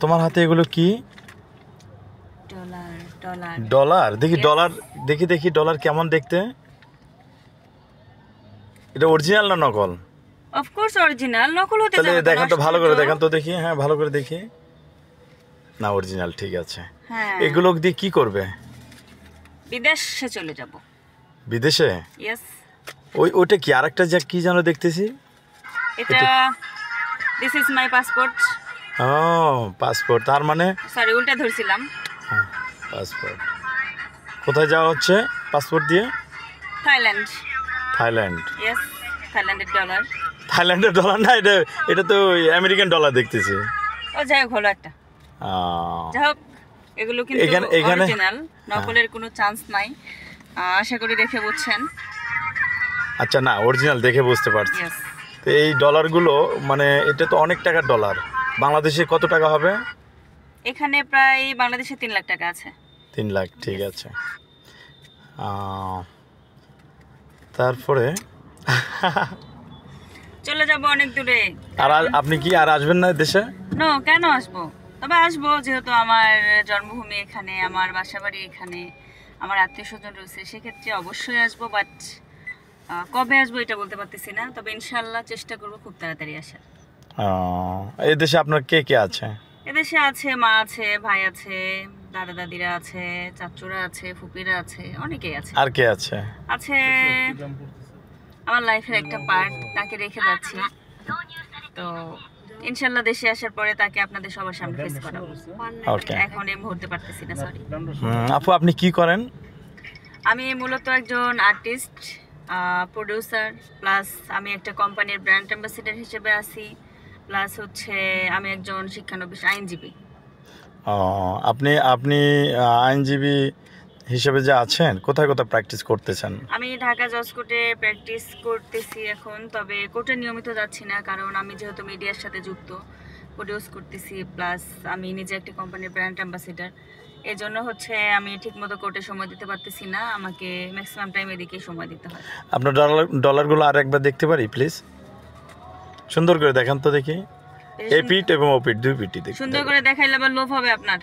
তোমার হাতে এগুলো কি? Dollar dollar dollar? দেখি ডলার, দেখি ডলার কেমন দেখতে। এটা অরিজিনাল না নকল? অফ কোর্স অরিজিনাল, নকল হতে তাহলে যাবে দেখান তো, ভালো করে দেখান তো দেখি। হ্যাঁ, ভালো করে দেখি। না, অরিজিনাল, ঠিক আছে। হ্যাঁ, এগুলো দিয়ে কি করবে? বিদেশে চলে যাব। বিদেশে? ইয়েস। ওইটা কি আরেকটা যা কি যেন দেখতেছি? এটা দিস ইজ মাই পাসপোর্ট। ও, পাসপোর্ট। তার মানে সরি, উল্টা ধরছিলাম। পাসপোর্ট। কোথায় যাওয়া হচ্ছে পাসপোর্ট দিয়ে? থাইল্যান্ড। থাইল্যান্ড? ইয়েস, থাইল্যান্ডের ডলার। থাইল্যান্ডের ডলার না, এটা তো আমেরিকান ডলার দেখতেছি। ও যাই হোক, হলো একটা। যাই হোক, এগুলো কিন্তু অরিজিনাল, নকলের কোনো চান্স নাই। আশা করি দেখে বুঝছেন। আচ্ছা, না, অরিজিনাল দেখে বুঝতে পারছি। ইয়েস। তো এই ডলারগুলো মানে এটা তো অনেক টাকার ডলার। বাংলাদেশে কত টাকা হবে? এখানে প্রায় বাংলাদেশে 3 লাখ টাকা আছে। 3 লাখ, ঠিক আছে। তারপরে চলে যাব অনেক দূরে। আর আপনি কি আর আসবেন না দেশে? নো, কেন আসবো? তবে আসবো, যেহেতু আমার জন্মভূমি এখানে, আমার বাসাবাড়ি এখানে, আমার আত্মীয় স্বজন রয়েছে, সেক্ষেত্রে অবশ্যই আসবো। বাট কবে আসবো এটা বলতে পারতেছি না, তবে ইনশাল্লাহ চেষ্টা করবো খুব তাড়াতাড়ি আসার। এই দেশে আপনার কে কে আছে? এদেশে আছে মা আছে, ভাই আছে, দাদা দাদিরা আছে, চাচুরা আছে, ফুপিরা আছে, অনেকেই আছে। আর কে আছে? আছে আমার লাইফের একটা পার্ট, তাকে রেখে যাচ্ছি। তো ইনশাল্লাহ দেশে আসার পরে তাকে আপনাদের সবার সামনে ফেস করাবো। ওকে। এখন এই মুহূর্তে পারতেছি না, সরি। আপু, আপনি কি করেন? আমি মূলত একজন আর্টিস্ট, প্রোডিউসার, প্লাস আমি একটা কোম্পানির ব্র্যান্ড অ্যাম্বাসেডর হিসেবে আছি, প্লাস হচ্ছে আমি একজন শিক্ষানবিশ আইনজীবী। আপনি আপনি আইনজীবী হিসেবে যে আছেন, কোথায় কোথায় প্র্যাকটিস করতেছেন? আমি ঢাকা জজ কোর্টে প্র্যাকটিস করতেছি এখন, তবে কোর্টে নিয়মিত যাচ্ছি না, কারণ আমি যেহেতু মিডিয়ার সাথে যুক্ত, প্রডিউস করতেছি, প্লাস আমি নিজে একটি কোম্পানির ব্র্যান্ড অ্যাম্বাসেডর। এই জন্য হচ্ছে আমি ঠিকমতো কোর্টে সময় দিতে পারতেছি না, আমাকে ম্যাক্সিমাম টাইম এদিকেই সময় দিতে হয়। আপনার ডলারগুলো আর একবার দেখতে পারি প্লিজ? সুন্দর করে দেখান তো দেখি। এই পিঠ এবং ও পিঠ, দুই পিঠই দেখি। সুন্দর করে দেখাইলে আবার লোভ হবে আপনার।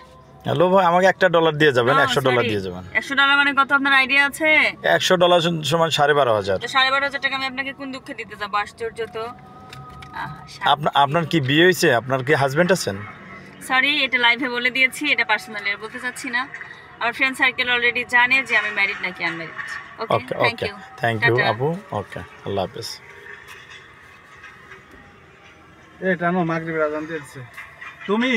হ্যালো ভাই, আমাকে $1 দিয়ে যাবেন, $100 দিয়ে যাবেন। $100 মানে কত আপনার আইডিয়া আছে? $100 সমান 12,500। 12,500 টাকা আমি আপনাকে কোন দুঃখে দিতে যাবো? আশ্চর্য তো। আপনার কি বিয়ে হয়েছে? আপনার কি হাজবেন্ড আছেন? সরি, এটা লাইভে বলে দিয়েছি, এটা পার্সোনালি বলতে চাচ্ছি না। আমার ফ্রেন্ড সার্কেল অলরেডি জানে যে আমি ম্যারিড নাকি আনম্যারিড। ওকে, থ্যাংক ইউ আপু। ওকে, আল্লাহ হাফেজ। এটা আমার মাগরিবের আজান দিয়েছে। তুমি